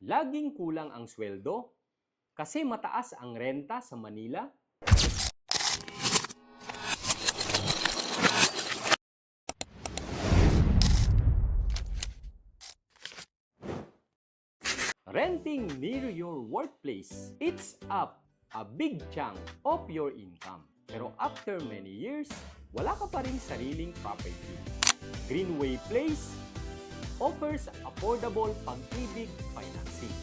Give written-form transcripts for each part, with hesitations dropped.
Laging kulang ang sweldo kasi mataas ang renta sa Manila. Renting near your workplace eats up a big chunk of your income. Pero after many years, wala ka pa rin sariling property. Greenway Place offers affordable pag-ibig financing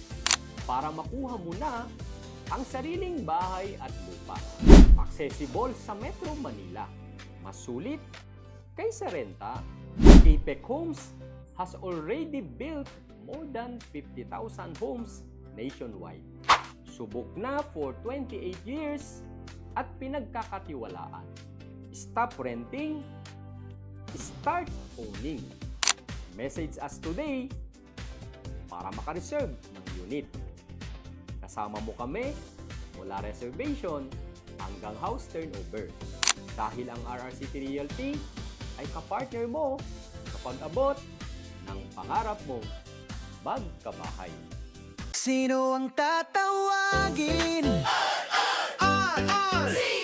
para makuha mo na ang sariling bahay at lupa. Accessible sa Metro Manila. Mas sulit kaysa renta. Apex Homes has already built more than 50,000 homes nationwide. Subok na for 28 years at pinagkakatiwalaan. Stop renting, start owning. Message us today para makareserve ng unit. Kasama mo kami mula reservation hanggang house turnover. Dahil ang RRCT Realty ay kapartner mo kapag abot ng pangarap mo magkabahay. Sino ang tatawagin? RRCT!